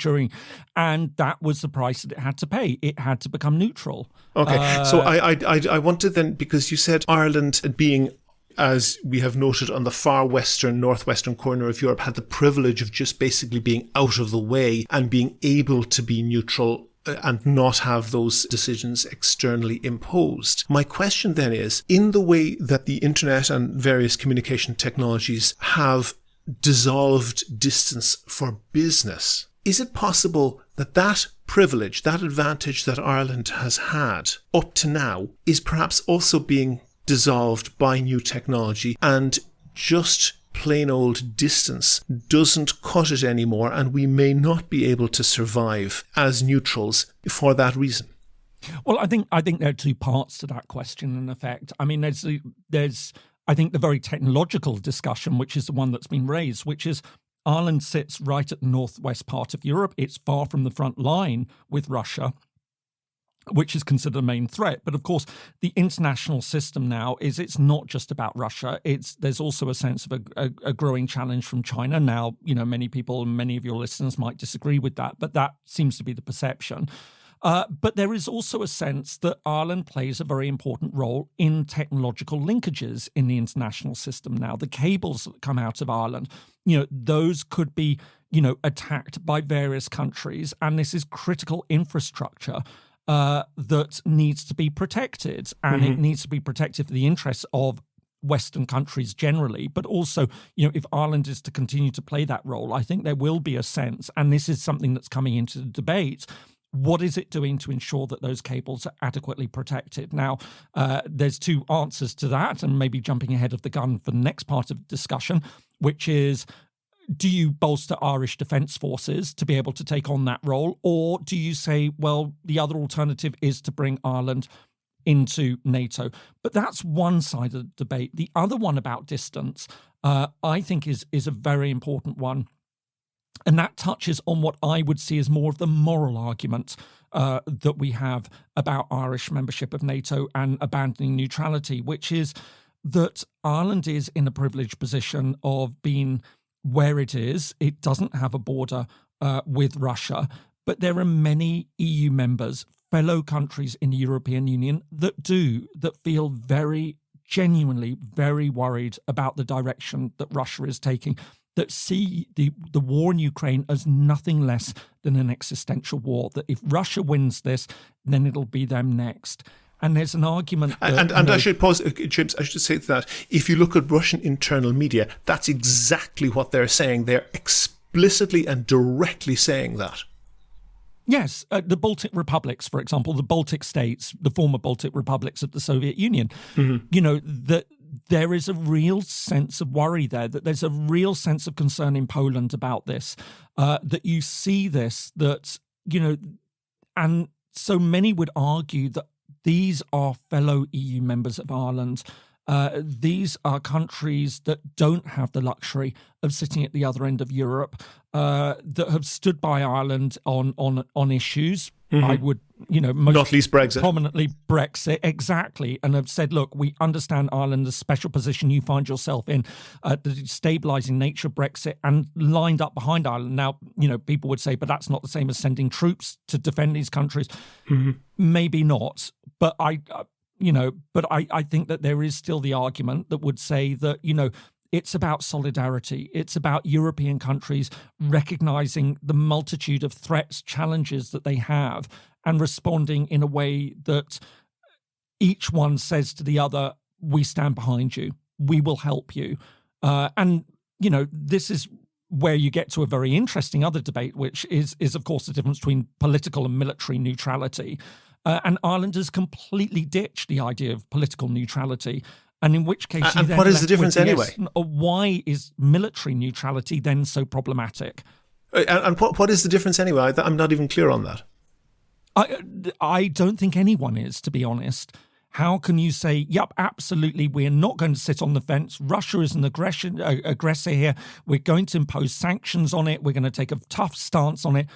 and that was the price that it had to pay. It had to become neutral. Okay, so I want to then, because you said Ireland being, as we have noted, on the far northwestern corner of Europe, had the privilege of just basically being out of the way and being able to be neutral and not have those decisions externally imposed. My question then is, in the way that the internet and various communication technologies have dissolved distance for business, is it possible that that privilege, that advantage that Ireland has had up to now is perhaps also being dissolved by new technology, and just plain old distance doesn't cut it anymore, and we may not be able to survive as neutrals for that reason? Well, I think there are two parts to that question, in effect. I mean, there's I think the very technological discussion, which is the one that's been raised, which is Ireland sits right at the northwest part of Europe. It's far from the front line with Russia, which is considered a main threat. But of course, the international system now it's not just about Russia. There's also a sense of a growing challenge from China. Now, many people, many of your listeners might disagree with that, but that seems to be the perception. But there is also a sense that Ireland plays a very important role in technological linkages in the international system now. The cables that come out of Ireland, those could be, attacked by various countries. And this is critical infrastructure that needs to be protected, and it needs to be protected for the interests of Western countries generally, but also, if Ireland is to continue to play that role, I think there will be a sense, and this is something that's coming into the debate, what is it doing to ensure that those cables are adequately protected? Now, there's two answers to that, and maybe jumping ahead of the gun for the next part of the discussion, which is, do you bolster Irish defence forces to be able to take on that role? Or do you say, well, the other alternative is to bring Ireland into NATO? But that's one side of the debate. The other one about distance, I think is a very important one. And that touches on what I would see as more of the moral argument that we have about Irish membership of NATO and abandoning neutrality, which is that Ireland is in a privileged position of being where it is. It doesn't have a border with Russia, but there are many EU members, fellow countries in the European Union that feel very genuinely very worried about the direction that Russia is taking, that see the war in Ukraine as nothing less than an existential war, that if Russia wins this, then it'll be them next. And there's an argument that, and I should pause, James, I should say to that, if you look at Russian internal media, that's exactly what they're saying. They're explicitly and directly saying that. Yes, the Baltic republics, for example, the Baltic states, the former Baltic republics of the Soviet Union, that there is a real sense of worry there, that there's a real sense of concern in Poland about this, that you see this, that, and so many would argue that these are fellow EU members of Ireland. These are countries that don't have the luxury of sitting at the other end of Europe, that have stood by Ireland on issues, I would, most not least Brexit. prominently Brexit, exactly, and have said, look, we understand Ireland, the special position you find yourself in, the destabilising nature of Brexit, and lined up behind Ireland. Now, people would say, but that's not the same as sending troops to defend these countries. Maybe not, but I think that there is still the argument that would say that, it's about solidarity. It's about European countries recognizing the multitude of threats, challenges that they have, and responding in a way that each one says to the other, we stand behind you. We will help you. This is where you get to a very interesting other debate, which is of course, the difference between political and military neutrality. And Ireland has completely ditched the idea of political neutrality. And in which case, and what is the difference anyway? Why is military neutrality then so problematic? And what is the difference anyway? I'm not even clear on that. I don't think anyone is, to be honest. How can you say, yep, absolutely, we're not going to sit on the fence. Russia is an aggressor here. We're going to impose sanctions on it. We're going to take a tough stance on it.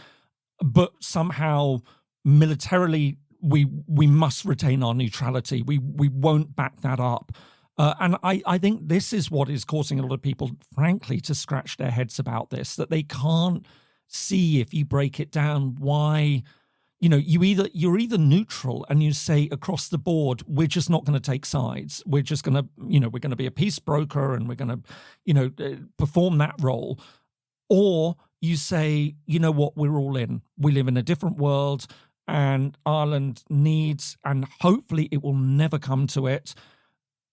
But somehow, militarily, we must retain our neutrality. We won't back that up. And I think this is what is causing a lot of people, frankly, to scratch their heads about this, that they can't see, if you break it down, why, you're either neutral and you say across the board, we're just not going to take sides. We're just going to, we're going to be a peace broker and we're going to, perform that role. Or you say, you know what, we're all in. We live in a different world. And Ireland needs, and hopefully it will never come to it,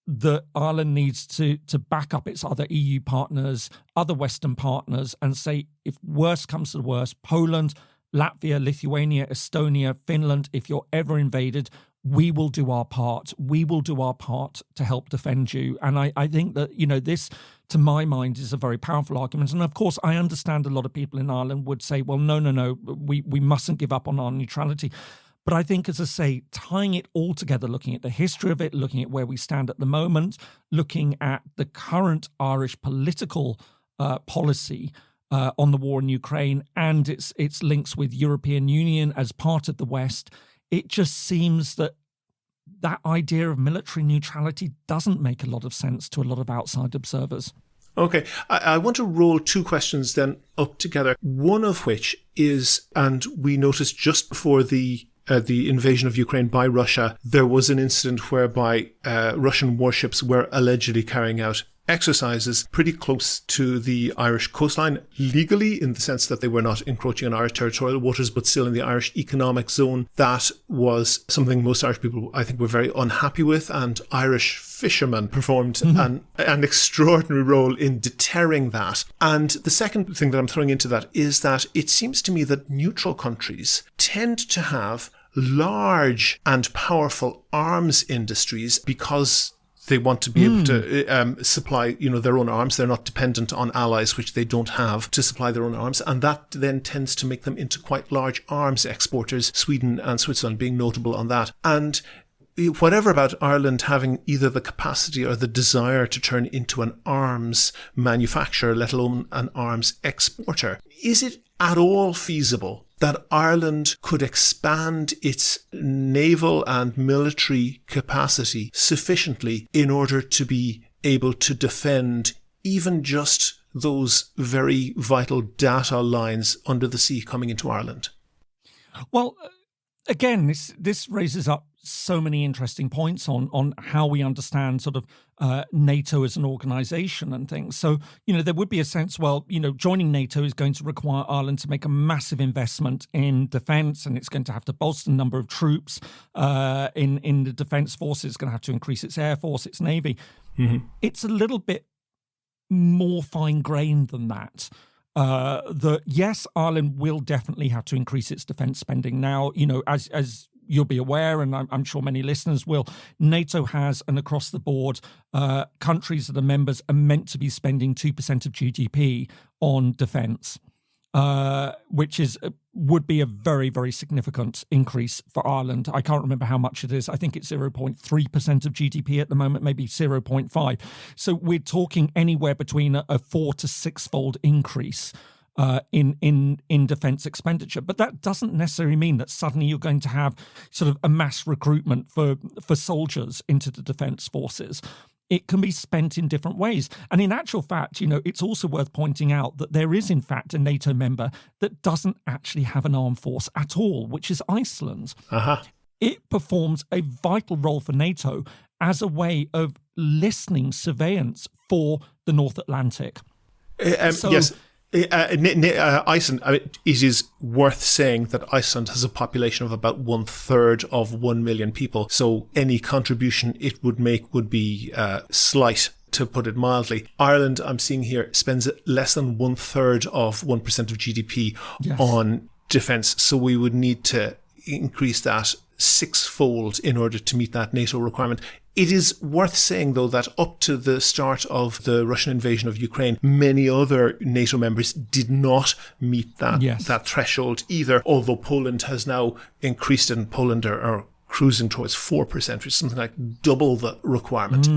that Ireland needs to back up its other EU partners, other Western partners, and say, if worse comes to the worst, Poland, Latvia, Lithuania, Estonia, Finland, if you're ever invaded, we will do our part. We will do our part to help defend you. And I think that, this, to my mind, is a very powerful argument. And of course, I understand a lot of people in Ireland would say, well, no, we mustn't give up on our neutrality. But I think, as I say, tying it all together, looking at the history of it, looking at where we stand at the moment, looking at the current Irish political policy on the war in Ukraine and its links with European Union as part of the West, it just seems that idea of military neutrality doesn't make a lot of sense to a lot of outside observers. Okay, I want to roll two questions then up together. One of which is, and we noticed just before the invasion of Ukraine by Russia, there was an incident whereby Russian warships were allegedly carrying out exercises pretty close to the Irish coastline, legally, in the sense that they were not encroaching on Irish territorial waters, but still in the Irish economic zone. That was something most Irish people, I think, were very unhappy with, and Irish fishermen performed an extraordinary role in deterring that. And the second thing that I'm throwing into that is that it seems to me that neutral countries tend to have large and powerful arms industries because they want to be able to supply, their own arms. They're not dependent on allies, which they don't have, to supply their own arms. And that then tends to make them into quite large arms exporters, Sweden and Switzerland being notable on that. And whatever about Ireland having either the capacity or the desire to turn into an arms manufacturer, let alone an arms exporter, is it at all feasible that Ireland could expand its naval and military capacity sufficiently in order to be able to defend even just those very vital data lines under the sea coming into Ireland? Well, again, this raises up so many interesting points on how we understand sort of NATO as an organization and things. So, there would be a sense, joining NATO is going to require Ireland to make a massive investment in defence, and it's going to have to bolster the number of troops in the defence forces. It's going to have to increase its air force, its navy. Mm-hmm. It's a little bit more fine-grained than that. That yes, Ireland will definitely have to increase its defence spending. Now, as you'll be aware, and I'm sure many listeners will, NATO has an across-the-board countries that are members are meant to be spending 2% of GDP on defence, which would be a very, very significant increase for Ireland. I can't remember how much it is. I think it's 0.3% of GDP at the moment, maybe 0.5. So we're talking anywhere between a 4 to 6-fold increase in defence expenditure. But that doesn't necessarily mean that suddenly you're going to have sort of a mass recruitment for soldiers into the defence forces. It can be spent in different ways. And in actual fact, it's also worth pointing out that there is, in fact, a NATO member that doesn't actually have an armed force at all, which is Iceland. Uh-huh. It performs a vital role for NATO as a way of listening surveillance for the North Atlantic. Yes. Iceland, it is worth saying that Iceland has a population of about 1/3 of 1 million people. So any contribution it would make would be slight, to put it mildly. Ireland, I'm seeing here, spends less than 1/3 of 1% of GDP on defence. So we would need to increase that sixfold in order to meet that NATO requirement. It is worth saying, though, that up to the start of the Russian invasion of Ukraine, many other NATO members did not meet that threshold either, although Poland has now increased it, and Poland are cruising towards 4%, which is something like double the requirement.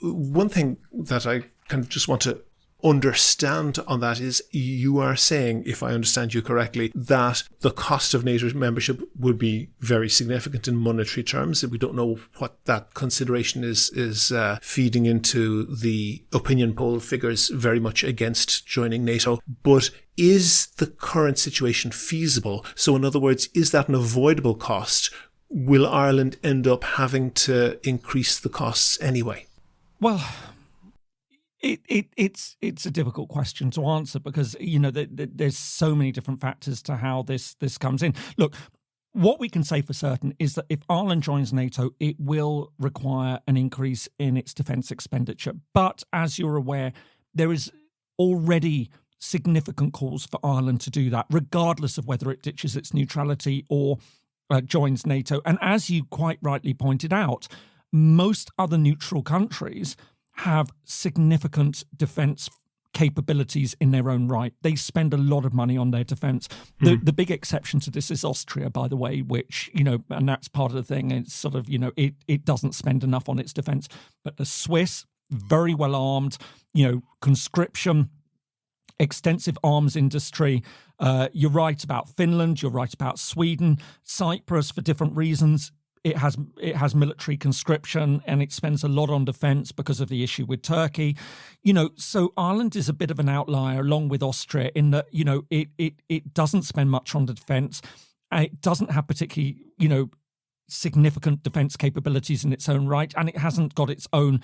One thing that I kind of just want to understand on that is you are saying, if I understand you correctly, that the cost of NATO membership would be very significant in monetary terms. We don't know what that consideration is feeding into the opinion poll figures very much against joining NATO. But is the current situation feasible? So in other words, is that an avoidable cost? Will Ireland end up having to increase the costs anyway? Well, It's a difficult question to answer because, there's so many different factors to how this comes in. Look, what we can say for certain is that if Ireland joins NATO, it will require an increase in its defence expenditure. But as you're aware, there is already significant calls for Ireland to do that, regardless of whether it ditches its neutrality or joins NATO. And as you quite rightly pointed out, most other neutral countries have significant defence capabilities in their own right. They spend a lot of money on their defence. The big exception to this is Austria, by the way, which, and that's part of the thing. It's sort of, it doesn't spend enough on its defence. But the Swiss, very well armed, conscription, extensive arms industry. You're right about Finland. You're right about Sweden. Cyprus, for different reasons, It has military conscription and it spends a lot on defence because of the issue with Turkey. So Ireland is a bit of an outlier along with Austria in that, it doesn't spend much on the defence. And it doesn't have particularly, significant defence capabilities in its own right. And it hasn't got its own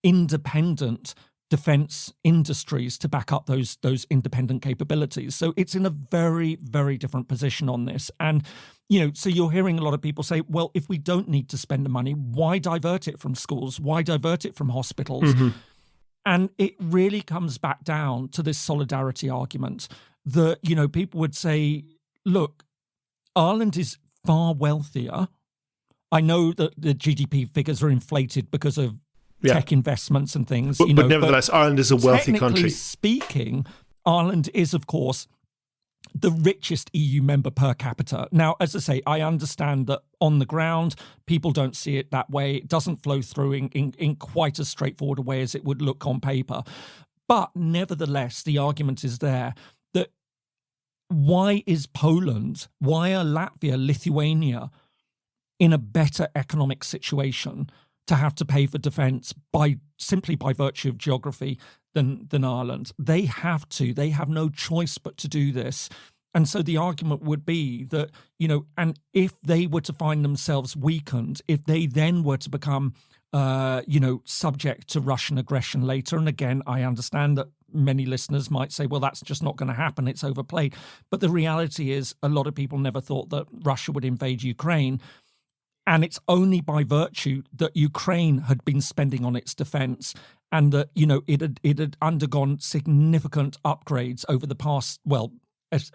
independent defence industries to back up those independent capabilities. So it's in a very, very different position on this. And, so you're hearing a lot of people say, well, if we don't need to spend the money, why divert it from schools? Why divert it from hospitals? Mm-hmm. And it really comes back down to this solidarity argument that, people would say, look, Ireland is far wealthier. I know that the GDP figures are inflated because of tech investments and things. But nevertheless, Ireland is a wealthy country. Technically speaking, Ireland is, of course, the richest EU member per capita. Now, as I say, I understand that on the ground, people don't see it that way. It doesn't flow through in quite as straightforward a way as it would look on paper. But nevertheless, the argument is there that why is Poland, why are Latvia, Lithuania in a better economic situation to have to pay for defence simply by virtue of geography than Ireland? They have to. They have no choice but to do this. And so the argument would be that, and if they were to find themselves weakened, if they then were to become, subject to Russian aggression later, and again, I understand that many listeners might say, well, that's just not going to happen. It's overplayed. But the reality is a lot of people never thought that Russia would invade Ukraine. And it's only by virtue that Ukraine had been spending on its defence and that, it had undergone significant upgrades over the past,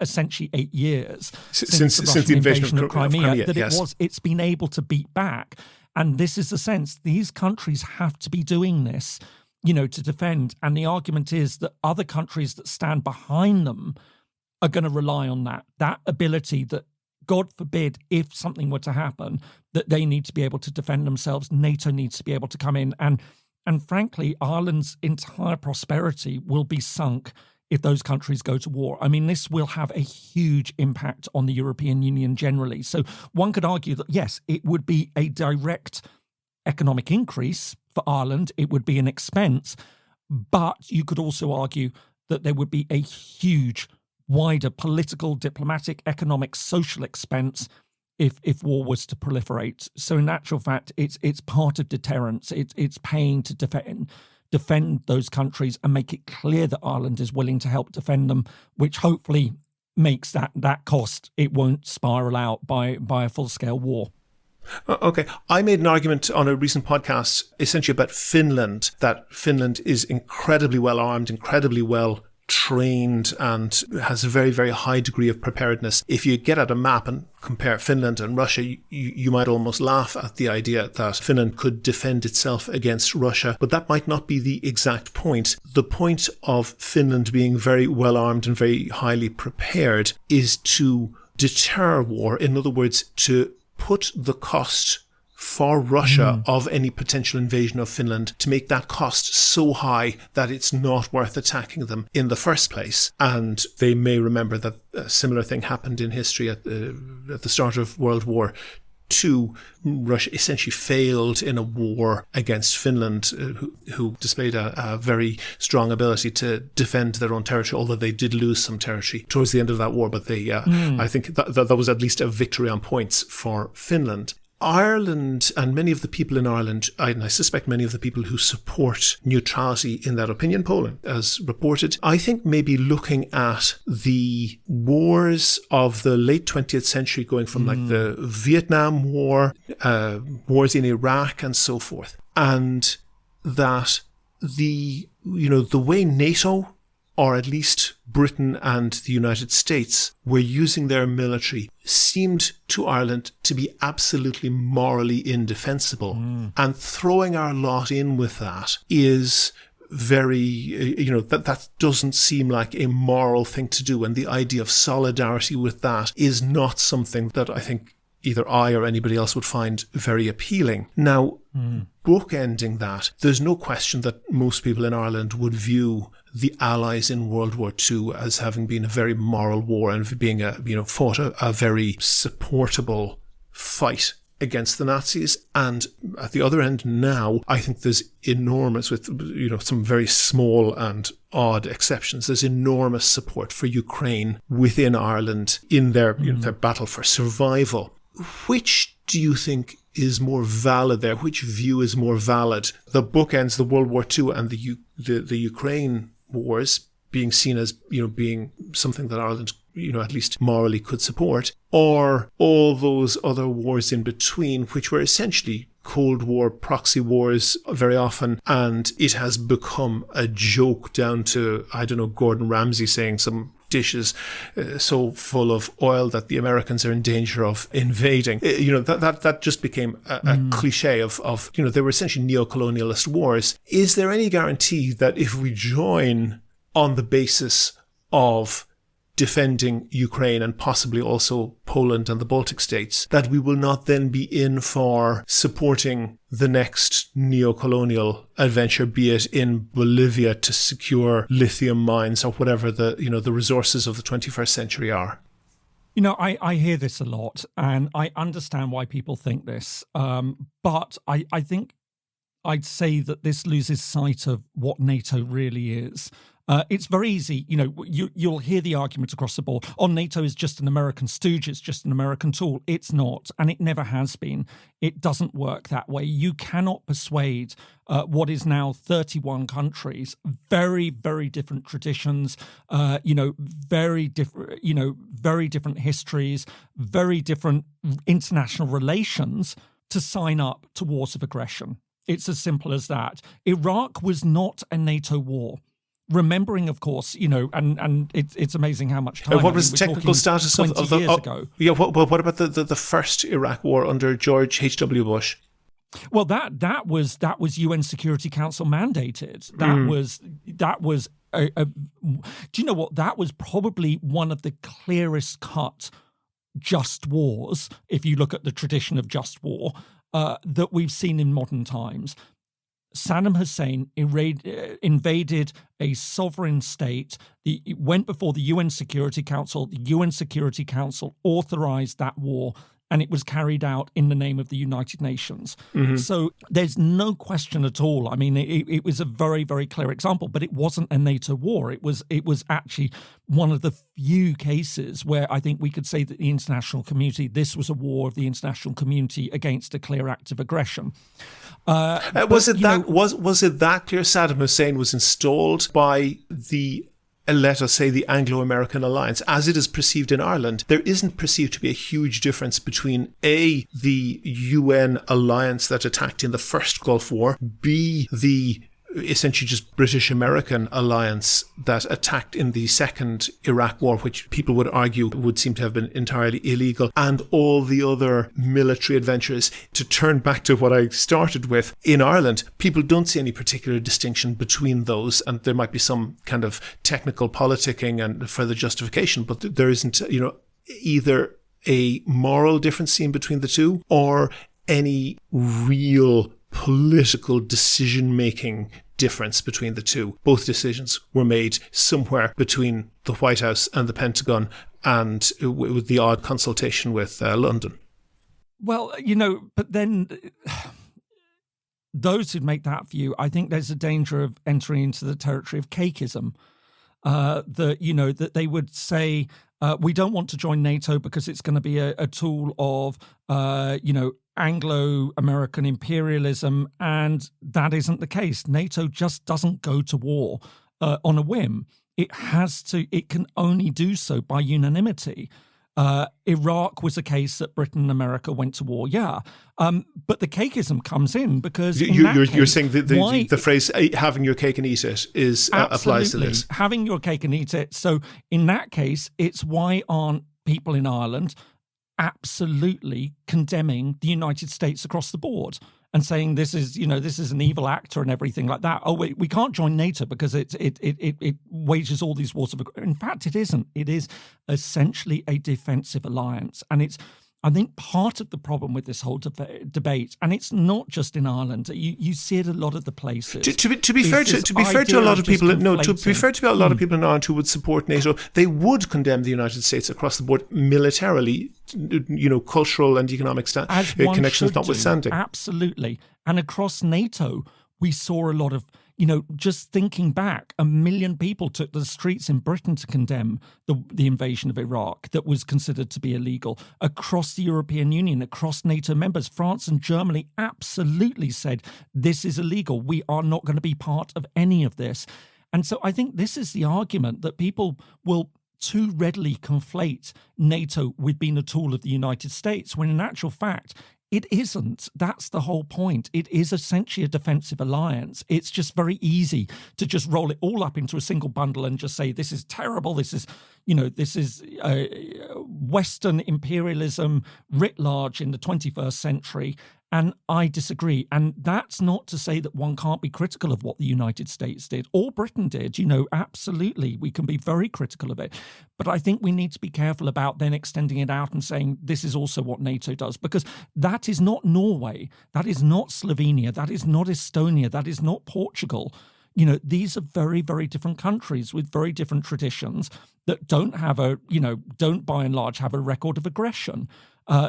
essentially 8 years since the invasion of Crimea, that it's been able to beat back. And this is the sense. These countries have to be doing this, to defend. And the argument is that other countries that stand behind them are going to rely on that ability that, God forbid, if something were to happen, that they need to be able to defend themselves. NATO needs to be able to come in. And frankly, Ireland's entire prosperity will be sunk if those countries go to war. I mean, this will have a huge impact on the European Union generally. So one could argue that, yes, it would be a direct economic increase for Ireland. It would be an expense. But you could also argue that there would be a huge, wider political, diplomatic, economic, social expense if war was to proliferate. So in actual fact, it's part of deterrence. It's paying to defend those countries and make it clear that Ireland is willing to help defend them, which hopefully makes that cost, it won't spiral out by a full-scale war. Okay. I made an argument on a recent podcast essentially about Finland, that Finland is incredibly well armed, incredibly well trained, and has a very, very high degree of preparedness. If you get at a map and compare Finland and Russia, you might almost laugh at the idea that Finland could defend itself against Russia, but that might not be the exact point. The point of Finland being very well armed and very highly prepared is to deter war. In other words, to put the cost for Russia of any potential invasion of Finland, to make that cost so high that it's not worth attacking them in the first place. And they may remember that a similar thing happened in history at the start of World War II. Russia essentially failed in a war against Finland, who displayed a very strong ability to defend their own territory, although they did lose some territory towards the end of that war. But they, I think that was at least a victory on points for Finland. Ireland, and many of the people in Ireland, and I suspect many of the people who support neutrality in that opinion polling, as reported, I think maybe looking at the wars of the late 20th century, going from like the Vietnam War, wars in Iraq and so forth, and that the way NATO, or at least Britain and the United States, were using their military seemed to Ireland to be absolutely morally indefensible. And throwing our lot in with that is very, that doesn't seem like a moral thing to do. And the idea of solidarity with that is not something that I think either I or anybody else would find very appealing. Now, bookending that, there's no question that most people in Ireland would view the Allies in World War II as having been a very moral war and being fought a very supportable fight against the Nazis. And at the other end now, I think there's enormous, with some very small and odd exceptions, there's enormous support for Ukraine within Ireland in their their battle for survival. Which do you think is more valid there? Which view is more valid? The bookends, the World War II and the Ukraine wars, being seen as being something that Ireland at least morally could support, or all those other wars in between, which were essentially Cold War proxy wars very often, and it has become a joke down to, Gordon Ramsay saying some dishes so full of oil that the Americans are in danger of invading. That just became a cliche of they were essentially neo-colonialist wars. Is there any guarantee that if we join on the basis of defending Ukraine and possibly also Poland and the Baltic states, that we will not then be in for supporting the next neo-colonial adventure, be it in Bolivia to secure lithium mines or whatever the resources of the 21st century are? I hear this a lot, and I understand why people think this, but I think I'd say that this loses sight of what NATO really is. It's very easy, you'll hear the argument across the board. NATO is just an American stooge, it's just an American tool. It's not, and it never has been. It doesn't work that way. You cannot persuade what is now 31 countries, very, very different traditions, very different histories, very different international relations, to sign up to wars of aggression. It's as simple as that. Iraq was not a NATO war. Remembering, of course, and it's amazing how much time. What was the technical status of the years ago? Yeah, what about the first Iraq war under George H.W. Bush? Well, that was UN Security Council mandated. That was do you know what? That was probably one of the clearest cut just wars, if you look at the tradition of just war, that we've seen in modern times. Saddam Hussein invaded a sovereign state. It went before the UN Security Council. The UN Security Council authorized that war, and it was carried out in the name of the United Nations. Mm-hmm. So there's no question at all. I mean, it was a very, very clear example, but it wasn't a NATO war. It was actually one of the few cases where I think we could say that the international community, this was a war of the international community against a clear act of aggression. Was it that clear Saddam Hussein was installed by let us say the Anglo-American alliance, as it is perceived in Ireland? There isn't perceived to be a huge difference between A, the UN alliance that attacked in the first Gulf War, B, the essentially just British-American alliance that attacked in the second Iraq war, which people would argue would seem to have been entirely illegal, and all the other military adventures. To turn back to what I started with, in Ireland, people don't see any particular distinction between those, and there might be some kind of technical politicking and further justification, but there isn't, either a moral difference seen between the two or any real political decision-making difference between the two. Both decisions were made somewhere between the White House and the Pentagon, and with the odd consultation with London. Well, but then those who make that view, I think there's a danger of entering into the territory of cakeism. That they would say, we don't want to join NATO because it's going to be a tool of, Anglo-American imperialism, and that isn't the case. NATO just doesn't go to war on a whim. It can only do so by unanimity. Iraq was a case that Britain and America went to war, but the cakeism comes in because you're saying the phrase "having your cake and eat it" applies to this. Having your cake and eat it. So in that case, it's why aren't people in Ireland absolutely condemning the United States across the board and saying this is an evil actor and everything like that? Oh, we can't join NATO because it wages all these wars of aggression. In fact, it isn't. It is essentially a defensive alliance, and it's, I think, part of the problem with this whole debate, and it's not just in Ireland. You see it a lot of the places. To be fair to a lot of people, in Ireland who would support NATO, they would condemn the United States across the board militarily, cultural and economic connections notwithstanding. Absolutely, and across NATO, we saw a lot of. Just thinking back, 1 million people took to the streets in Britain to condemn the invasion of Iraq that was considered to be illegal. Across the European Union, across NATO members, France and Germany absolutely said, this is illegal. We are not going to be part of any of this. And so I think this is the argument that people will too readily conflate NATO with being a tool of the United States, when in actual fact, it isn't. That's the whole point. It is essentially a defensive alliance. It's just very easy to just roll it all up into a single bundle and just say, this is terrible. This is Western imperialism writ large in the 21st century. And I disagree. And that's not to say that one can't be critical of what the United States did or Britain did. Absolutely, we can be very critical of it. But I think we need to be careful about then extending it out and saying this is also what NATO does, because that is not Norway. That is not Slovenia. That is not Estonia. That is not Portugal. These are very, very different countries with very different traditions that don't by and large have a record of aggression.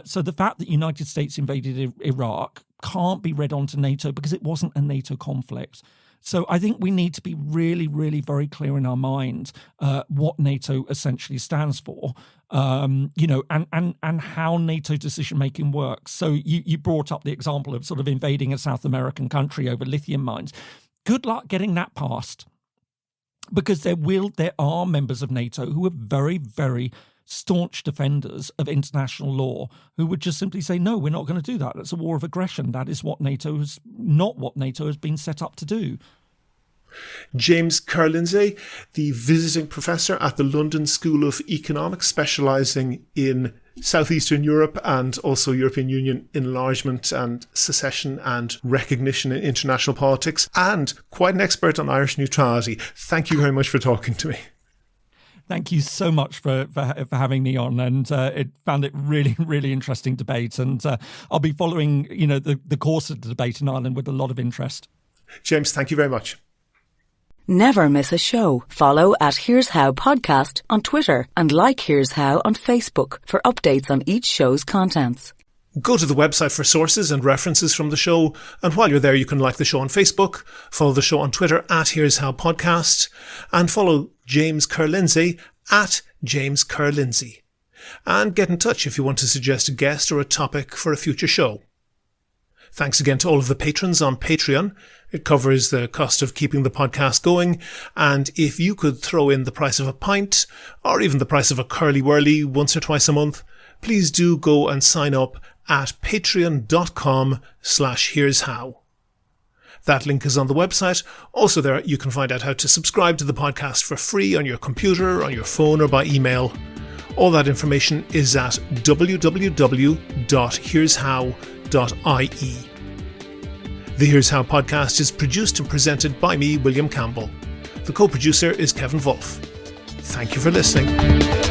So the fact that the United States invaded Iraq can't be read onto NATO because it wasn't a NATO conflict. So I think we need to be really, really very clear in our minds what NATO essentially stands for, and how NATO decision-making works. So you brought up the example of sort of invading a South American country over lithium mines. Good luck getting that passed, because there are members of NATO who are very, very staunch defenders of international law who would just simply say, no, we're not going to do that. That's a war of aggression. That is not what NATO has been set up to do. James Ker-Lindsay, the visiting professor at the London School of Economics, specialising in Southeastern Europe and also European Union enlargement and secession and recognition in international politics, and quite an expert on Irish neutrality. Thank you very much for talking to me. Thank you so much for having me on, and found it really, really interesting debate. And I'll be following, the course of the debate in Ireland with a lot of interest. James, thank you very much. Never miss a show. Follow at Here's How Podcast on Twitter and like Here's How on Facebook for updates on each show's contents. Go to the website for sources and references from the show, and while you're there you can like the show on Facebook, follow the show on Twitter at Here's How Podcast, and follow James Ker-Lindsay at James Ker-Lindsay. And get in touch if you want to suggest a guest or a topic for a future show. Thanks again to all of the patrons on Patreon. It covers the cost of keeping the podcast going, and if you could throw in the price of a pint, or even the price of a curly whirly once or twice a month, please do go and sign up at patreon.com/here'show. That link is on the website. Also there you can find out how to subscribe to the podcast for free on your computer, on your phone, or by email. All that information is at www.here'show.ie. The Here's How podcast is produced and presented by me, William Campbell. The co-producer is Kevin Wolf. Thank you for listening.